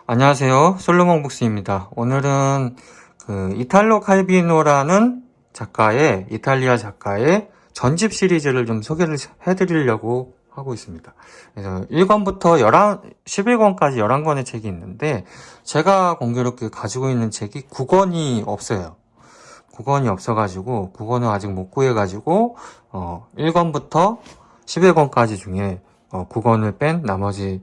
안녕하세요. 솔로몬 북스입니다. 오늘은 이탈로 칼비노라는 이탈리아 작가의 전집 시리즈를 좀 소개를 해드리려고 하고 있습니다. 그래서 1권부터 11권까지 11권의 책이 있는데, 제가 공교롭게 가지고 있는 책이 9권이 없어요. 9권이 없어가지고, 9권은 아직 못 구해가지고, 1권부터 11권까지 중에 9권을 뺀 나머지,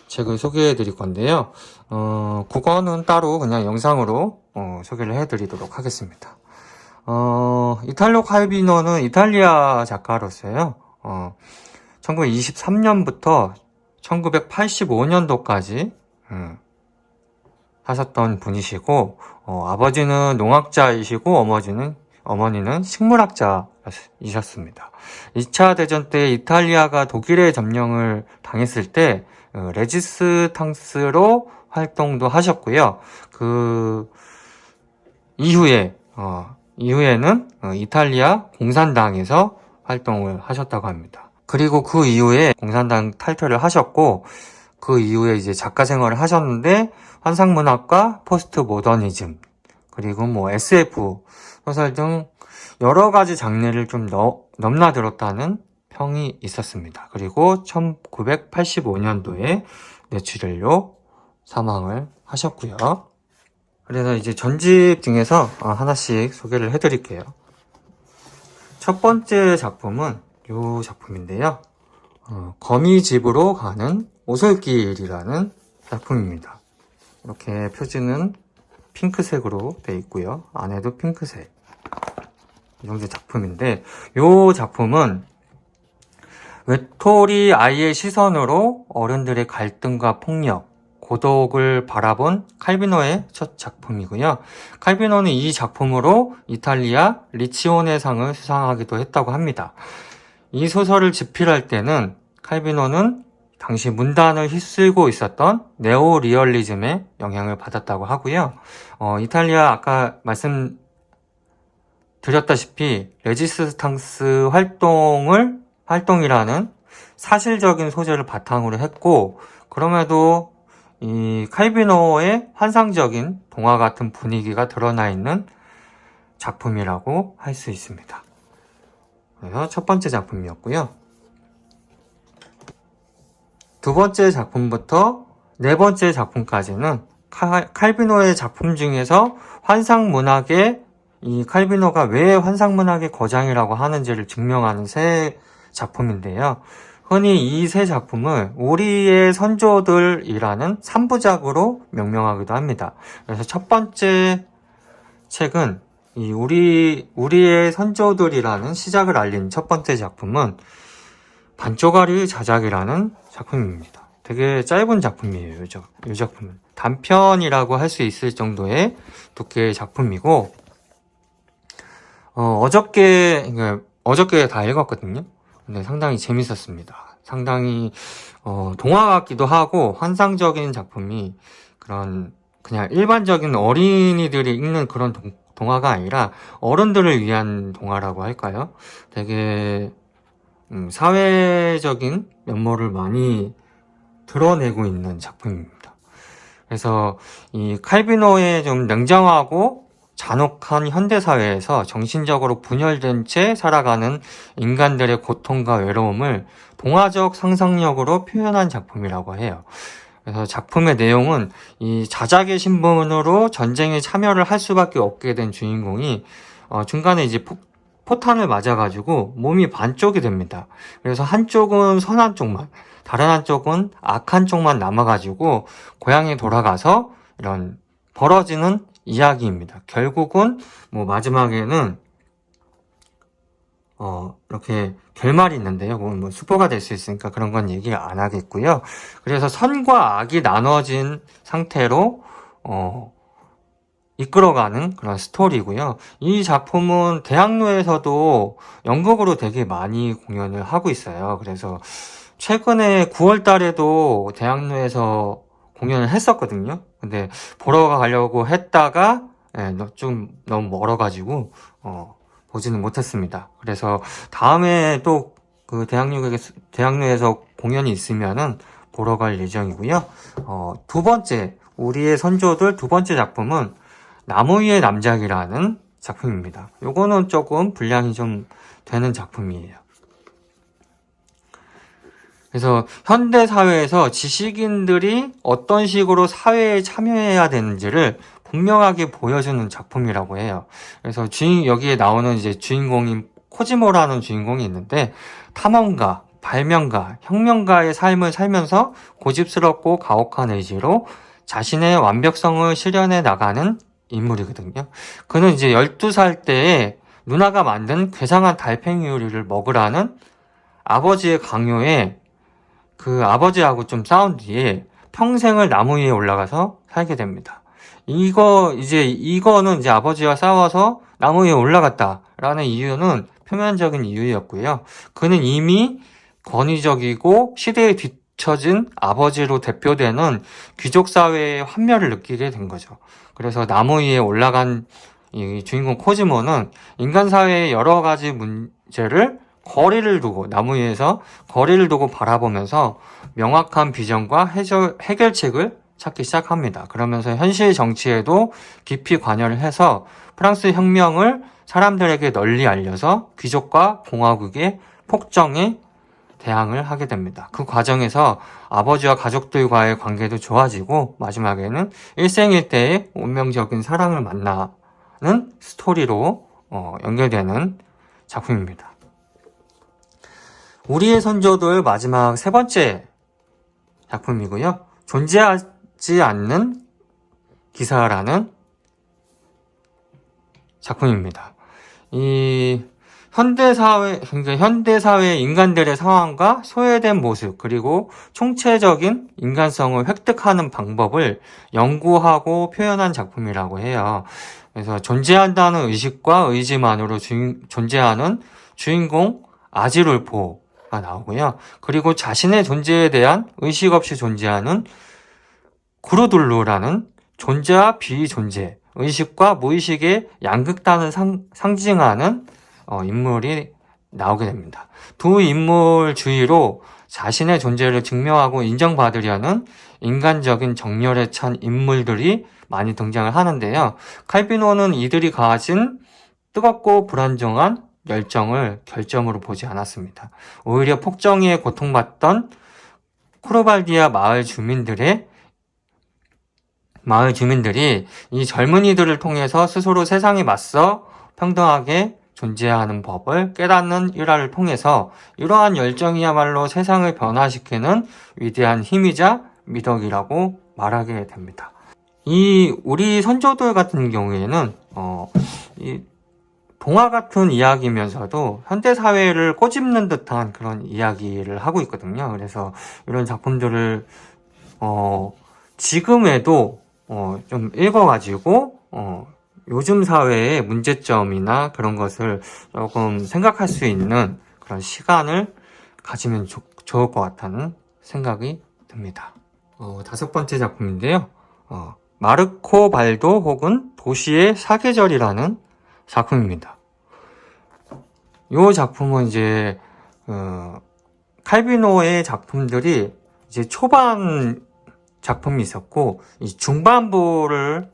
책을 소개해 드릴 건데요. 그거는 따로 그냥 영상으로 소개를 해 드리도록 하겠습니다. 이탈로 칼비노는 이탈리아 작가로서요. 1923년부터 1985년도까지 하셨던 분이시고, 아버지는 농학자이시고 어머니는 식물학자이셨습니다. 2차 대전 때 이탈리아가 독일의 점령을 당했을 때 레지스탕스로 활동도 하셨고요. 그 이후에는 이탈리아 공산당에서 활동을 하셨다고 합니다. 그리고 그 이후에 공산당 탈퇴를 하셨고, 그 이후에 이제 작가 생활을 하셨는데, 환상문학과 포스트 모더니즘, 그리고 뭐 SF 소설 등 여러 가지 장르를 좀 넘나들었다는 평이 있었습니다. 그리고 1985년도에 뇌출혈로 사망을 하셨고요. 그래서 이제 전집 중에서 하나씩 소개를 해드릴게요. 첫 번째 작품은 이 작품인데요. 거미집으로 가는 오솔길이라는 작품입니다. 이렇게 표지는 핑크색으로 되어 있고요. 안에도 핑크색. 이 정도 작품인데, 이 작품은 외톨이 아이의 시선으로 어른들의 갈등과 폭력, 고독을 바라본 칼비노의 첫 작품이고요. 칼비노는 이 작품으로 이탈리아 리치오네 상을 수상하기도 했다고 합니다. 이 소설을 집필할 때는 칼비노는 당시 문단을 휩쓸고 있었던 네오리얼리즘의 영향을 받았다고 하고요. 이탈리아 아까 말씀드렸다시피 레지스탕스 활동이라는 사실적인 소재를 바탕으로 했고, 그럼에도 이 칼비노의 환상적인 동화 같은 분위기가 드러나 있는 작품이라고 할 수 있습니다. 그래서 첫 번째 작품이었고요. 두 번째 작품부터 네 번째 작품까지는 칼비노의 작품 중에서 이 칼비노가 왜 환상문학의 거장이라고 하는지를 증명하는 세 작품인데요. 흔히 이 세 작품을 우리의 선조들이라는 3부작으로 명명하기도 합니다. 그래서 첫 번째 책은 이 우리의 선조들이라는 시작을 알린 첫 번째 작품은 반쪽짜리 자작이라는 작품입니다. 되게 짧은 작품이에요. 이 작품은 단편이라고 할 수 있을 정도의 두께의 작품이고, 어저께 다 읽었거든요. 근데 상당히 재밌었습니다. 상당히 동화 같기도 하고 환상적인 작품이 그냥 일반적인 어린이들이 읽는 그런 동화가 아니라 어른들을 위한 동화라고 할까요? 되게 사회적인 면모를 많이 드러내고 있는 작품입니다. 그래서 이 칼비노의 좀 냉정하고 잔혹한 현대사회에서 정신적으로 분열된 채 살아가는 인간들의 고통과 외로움을 동화적 상상력으로 표현한 작품이라고 해요. 그래서 작품의 내용은 이 자작의 신분으로 전쟁에 참여를 할 수밖에 없게 된 주인공이 중간에 이제 포탄을 맞아가지고 몸이 반쪽이 됩니다. 그래서 한쪽은 선한 쪽만, 다른 한쪽은 악한 쪽만 남아가지고 고향에 돌아가서 이런 벌어지는 이야기입니다. 결국은 마지막에는 이렇게 결말이 있는데요. 그건 스포가 될 수 있으니까 그런 건 얘기 안 하겠고요. 그래서 선과 악이 나눠진 상태로 이끌어가는 그런 스토리고요. 이 작품은 대학로에서도 연극으로 되게 많이 공연을 하고 있어요. 그래서 최근에 9월 달에도 대학로에서 공연을 했었거든요. 근데 보러 가려고 했다가 좀 너무 멀어가지고 보지는 못했습니다. 그래서 다음에 또 그 대학로에서 공연이 있으면은 보러 갈 예정이고요. 두 번째, 우리의 선조들 두 번째 작품은 나무 위의 남작이라는 작품입니다. 요거는 조금 분량이 좀 되는 작품이에요. 그래서 현대 사회에서 지식인들이 어떤 식으로 사회에 참여해야 되는지를 분명하게 보여주는 작품이라고 해요. 그래서 여기에 나오는 이제 주인공인 코지모라는 주인공이 있는데, 탐험가, 발명가, 혁명가의 삶을 살면서 고집스럽고 가혹한 의지로 자신의 완벽성을 실현해 나가는 인물이거든요. 그는 이제 12살 때에 누나가 만든 괴상한 달팽이 요리를 먹으라는 아버지의 강요에 그 아버지하고 좀 싸운 뒤에 평생을 나무 위에 올라가서 살게 됩니다. 이거는 이제 아버지와 싸워서 나무 위에 올라갔다라는 이유는 표면적인 이유였고요. 그는 이미 권위적이고 시대에 뒤처진 아버지로 대표되는 귀족 사회의 환멸을 느끼게 된 거죠. 그래서 나무 위에 올라간 이 주인공 코지모는 인간 사회의 여러 가지 문제를 나무 위에서 거리를 두고 바라보면서 명확한 비전과 해결책을 찾기 시작합니다. 그러면서 현실 정치에도 깊이 관여를 해서 프랑스 혁명을 사람들에게 널리 알려서 귀족과 공화국의 폭정에 대항을 하게 됩니다. 그 과정에서 아버지와 가족들과의 관계도 좋아지고 마지막에는 일생일대의 운명적인 사랑을 만나는 스토리로 연결되는 작품입니다. 우리의 선조들 마지막 세 번째 작품이고요. 존재하지 않는 기사라는 작품입니다. 이 현대사회 인간들의 상황과 소외된 모습, 그리고 총체적인 인간성을 획득하는 방법을 연구하고 표현한 작품이라고 해요. 그래서 존재한다는 의식과 의지만으로 존재하는 주인공 아지룰포가 나오고요. 그리고 자신의 존재에 대한 의식 없이 존재하는 구르둘루라는 존재와 비존재, 의식과 무의식의 양극단을 상징하는 인물이 나오게 됩니다. 두 인물 주위로 자신의 존재를 증명하고 인정받으려는 인간적인 정열에 찬 인물들이 많이 등장을 하는데요. 칼비노는 이들이 가진 뜨겁고 불안정한 열정을 결점으로 보지 않았습니다. 오히려 폭정에 고통받던 코르발디아 마을 주민들이 이 젊은이들을 통해서 스스로 세상에 맞서 평등하게 존재하는 법을 깨닫는 일화를 통해서 이러한 열정이야말로 세상을 변화시키는 위대한 힘이자 미덕이라고 말하게 됩니다. 우리 선조들 같은 경우에는 이 동화 같은 이야기면서도 현대 사회를 꼬집는 듯한 그런 이야기를 하고 있거든요. 그래서 이런 작품들을 지금에도 좀 읽어가지고 요즘 사회의 문제점이나 그런 것을 조금 생각할 수 있는 그런 시간을 가지면 좋을 것 같다는 생각이 듭니다. 다섯 번째 작품인데요. 마르코 발도 혹은 도시의 사계절이라는 작품입니다. 이 작품은 이제 칼비노의 작품들이 이제 초반 작품이 있었고 이 중반부를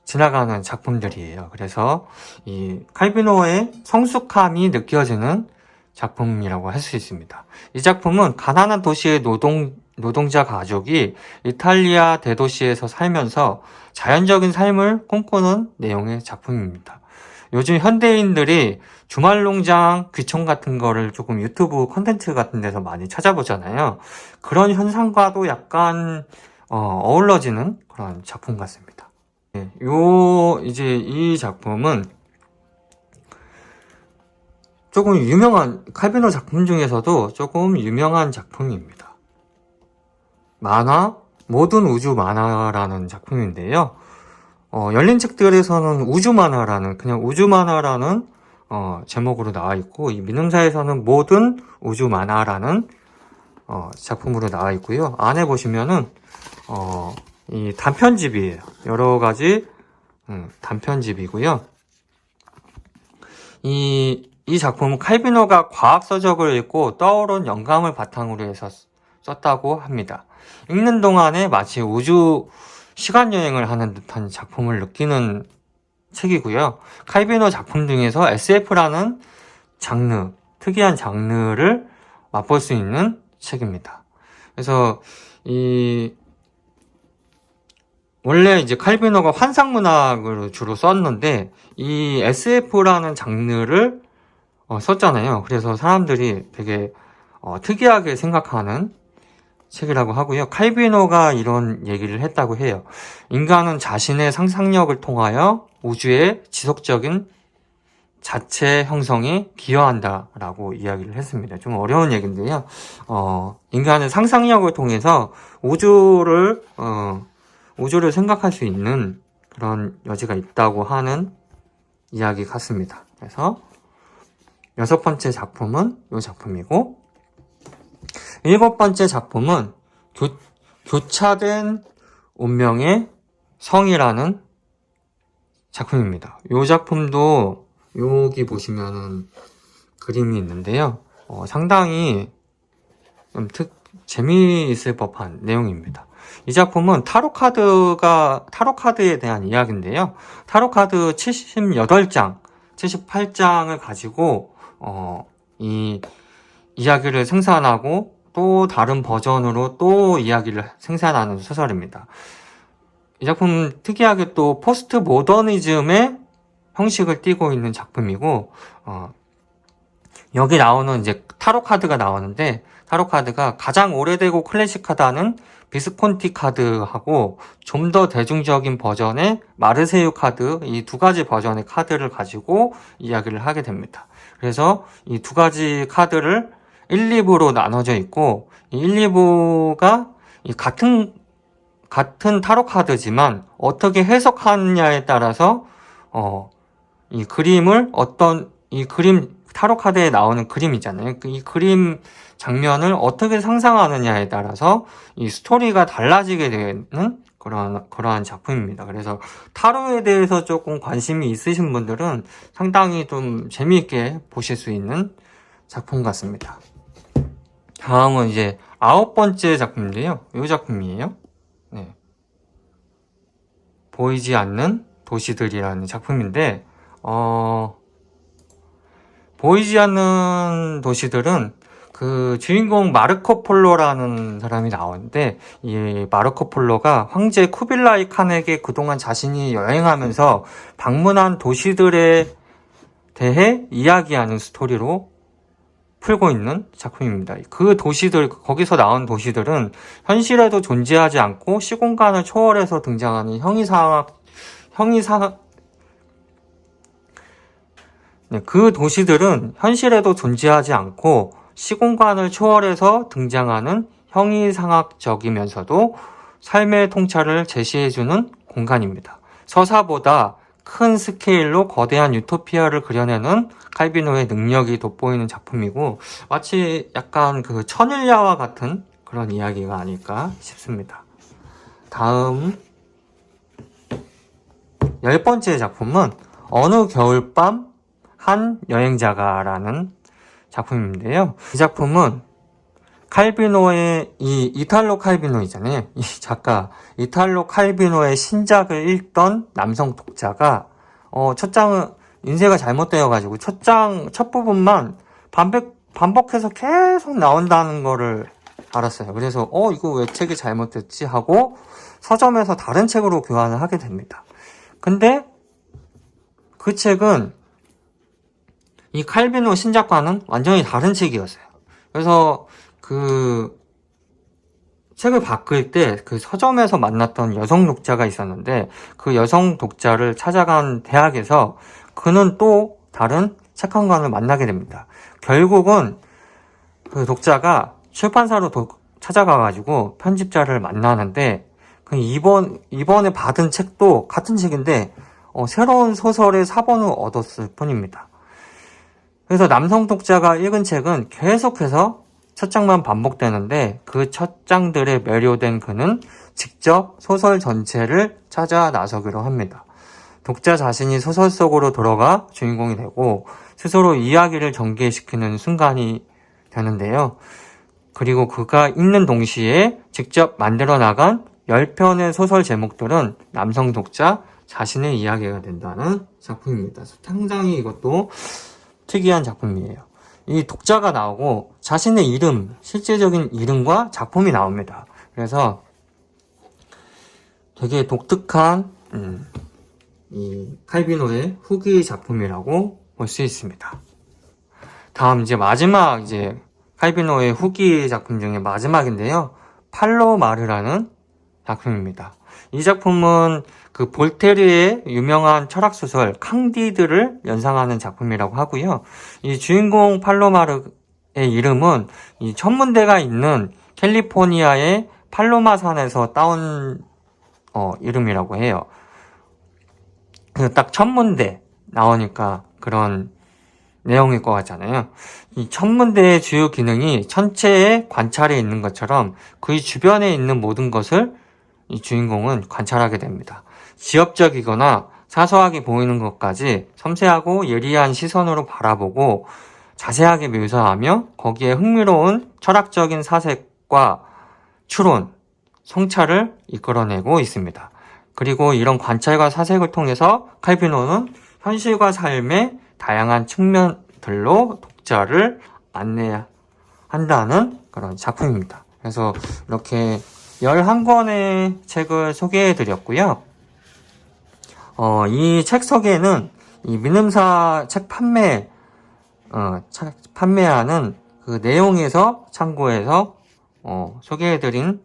지나가는 작품들이에요. 그래서 이 칼비노의 성숙함이 느껴지는 작품이라고 할 수 있습니다. 이 작품은 가난한 도시의 노동자 가족이 이탈리아 대도시에서 살면서 자연적인 삶을 꿈꾸는 내용의 작품입니다. 요즘 현대인들이 주말농장 귀촌 같은 거를 조금 유튜브 콘텐츠 같은 데서 많이 찾아보잖아요. 그런 현상과도 약간 어우러지는 그런 작품 같습니다. 네, 이 작품은 조금 유명한 칼비노 작품 중에서도 조금 유명한 작품입니다. 만화 모든 우주 만화라는 작품인데요. 열린 책들에서는 우주 만화라는 그냥 우주 만화라는 제목으로 나와 있고 이 민음사에서는 모든 우주 만화라는 작품으로 나와 있고요. 안에 보시면은 이 단편집이에요. 여러 가지 단편집이고요. 이 이 작품은 칼비노가 과학 서적을 읽고 떠오른 영감을 바탕으로 해서 썼다고 합니다. 읽는 동안에 마치 우주 시간 여행을 하는 듯한 작품을 느끼는 책이고요. 칼비노 작품 중에서 SF라는 장르, 특이한 장르를 맛볼 수 있는 책입니다. 그래서 원래 이제 칼비노가 환상문학을 주로 썼는데 이 SF라는 장르를 썼잖아요. 그래서 사람들이 되게 특이하게 생각하는 책이라고 하고요. 칼비노가 이런 얘기를 했다고 해요. 인간은 자신의 상상력을 통하여 우주의 지속적인 자체 형성에 기여한다라고 이야기를 했습니다. 좀 어려운 얘기인데요. 인간은 상상력을 통해서 우주를 생각할 수 있는 그런 여지가 있다고 하는 이야기 같습니다. 그래서 6번째 작품은 이 작품이고, 7번째 작품은 교차된 운명의 성이라는 작품입니다. 이 작품도 여기 보시면은 그림이 있는데요. 상당히 좀 재미있을 법한 내용입니다. 이 작품은 타로카드에 대한 이야기인데요. 타로카드 78장, 78장을 가지고, 이 이야기를 생산하고 또 다른 버전으로 또 이야기를 생산하는 소설입니다. 이 작품 특이하게 또 포스트 모더니즘의 형식을 띠고 있는 작품이고, 여기 나오는 이제 타로 카드가 나오는데, 타로 카드가 가장 오래되고 클래식하다는 비스콘티 카드하고 좀 더 대중적인 버전의 마르세유 카드, 이 두 가지 버전의 카드를 가지고 이야기를 하게 됩니다. 그래서 이 두 가지 카드를 1, 2부로 나눠져 있고, 이 1, 2부가 같은 타로 카드지만 어떻게 해석하느냐에 따라서 이 그림 타로 카드에 나오는 그림 있잖아요. 이 그림 장면을 어떻게 상상하느냐에 따라서 이 스토리가 달라지게 되는 그러한 작품입니다. 그래서 타로에 대해서 조금 관심이 있으신 분들은 상당히 좀 재미있게 보실 수 있는 작품 같습니다. 다음은 이제 9번째 작품인데요. 이 작품이에요. 네. 보이지 않는 도시들이라는 작품인데, 보이지 않는 도시들은 그 주인공 마르코 폴로라는 사람이 나오는데, 이 마르코 폴로가 황제 쿠빌라이 칸에게 그동안 자신이 여행하면서 방문한 도시들에 대해 이야기하는 스토리로 풀고 있는 작품입니다. 거기서 나온 도시들은 현실에도 존재하지 않고 시공간을 초월해서 등장하는 그 도시들은 현실에도 존재하지 않고 시공간을 초월해서 등장하는 형이상학적이면서도 삶의 통찰을 제시해주는 공간입니다. 서사보다 큰 스케일로 거대한 유토피아를 그려내는 칼비노의 능력이 돋보이는 작품이고, 마치 약간 그 천일야와 같은 그런 이야기가 아닐까 싶습니다. 다음 10번째 작품은 어느 겨울밤 한 여행자가라는 작품인데요. 이 작품은 칼비노의 이탈로 칼비노 있잖아요. 이 작가 이탈로 칼비노의 신작을 읽던 남성 독자가 인쇄가 잘못되어가지고 첫 부분만 반복해서 계속 나온다는 거를 알았어요. 그래서 이거 왜 책이 잘못됐지 하고 서점에서 다른 책으로 교환을 하게 됩니다. 근데 그 책은 이 칼비노 신작과는 완전히 다른 책이었어요. 그래서 그 책을 바꿀 때 그 서점에서 만났던 여성 독자가 있었는데, 그 여성 독자를 찾아간 대학에서 그는 또 다른 책 한 권을 만나게 됩니다. 결국은 그 독자가 출판사로 찾아가가지고 편집자를 만나는데, 이번에 받은 책도 같은 책인데 새로운 소설의 사본을 얻었을 뿐입니다. 그래서 남성 독자가 읽은 책은 계속해서 첫 장만 반복되는데, 그 첫 장들에 매료된 그는 직접 소설 전체를 찾아 나서기로 합니다. 독자 자신이 소설 속으로 들어가 주인공이 되고 스스로 이야기를 전개시키는 순간이 되는데요. 그리고 그가 읽는 동시에 직접 만들어 나간 10편의 소설 제목들은 남성 독자 자신의 이야기가 된다는 작품입니다. 상당히 이것도 특이한 작품이에요. 이 독자가 나오고 자신의 이름, 실제적인 이름과 작품이 나옵니다. 그래서 되게 독특한 이 칼비노의 후기 작품이라고 볼 수 있습니다. 다음 이제 마지막 칼비노의 후기 작품 중에 마지막인데요. 팔로마르라는 작품입니다. 이 작품은 그 볼테르의 유명한 철학 소설 캉디드를 연상하는 작품이라고 하고요. 이 주인공 팔로마르의 이름은 이 천문대가 있는 캘리포니아의 팔로마 산에서 따온 이름이라고 해요. 그 딱 천문대 나오니까 그런 내용일 것 같잖아요. 이 천문대의 주요 기능이 천체의 관찰에 있는 것처럼 그 주변에 있는 모든 것을 이 주인공은 관찰하게 됩니다. 지엽적이거나 사소하게 보이는 것까지 섬세하고 예리한 시선으로 바라보고 자세하게 묘사하며 거기에 흥미로운 철학적인 사색과 추론, 성찰을 이끌어내고 있습니다. 그리고 이런 관찰과 사색을 통해서 칼비노는 현실과 삶의 다양한 측면들로 독자를 안내한다는 그런 작품입니다. 그래서 이렇게 11권의 책을 소개해 드렸고요. 이 책 소개는 이 민음사 책 판매하는 그 내용에서 참고해서 소개해 드린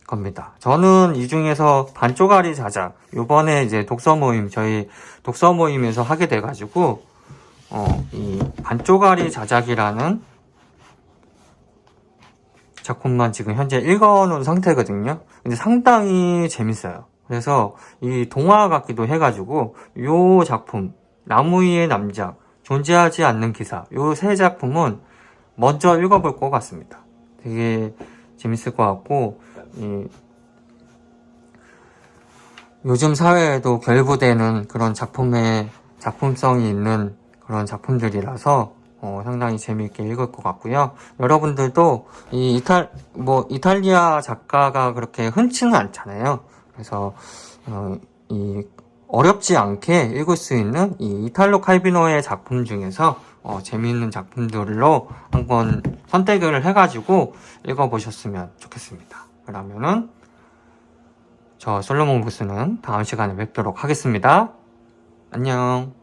겁니다. 저는 이 중에서 반쪼가리 자작, 요번에 독서 모임, 저희 독서 모임에서 하게 돼가지고, 이 반쪼가리 자작이라는 작품만 지금 현재 읽어놓은 상태거든요. 근데 상당히 재밌어요. 그래서 이 동화 같기도 해가지고, 요 작품, 나무 위의 남자, 존재하지 않는 기사, 요 세 작품은 먼저 읽어볼 것 같습니다. 되게 재밌을 것 같고, 요즘 사회에도 결부되는 그런 작품성이 있는 그런 작품들이라서 상당히 재미있게 읽을 것 같고요. 여러분들도 이 이탈리아 작가가 그렇게 흔치는 않잖아요. 그래서 이 어렵지 않게 읽을 수 있는 이 이탈로 칼비노의 작품 중에서 재미있는 작품들로 한번 선택을 해가지고 읽어보셨으면 좋겠습니다. 그러면은 저 솔로몬 부스는 다음 시간에 뵙도록 하겠습니다. 안녕.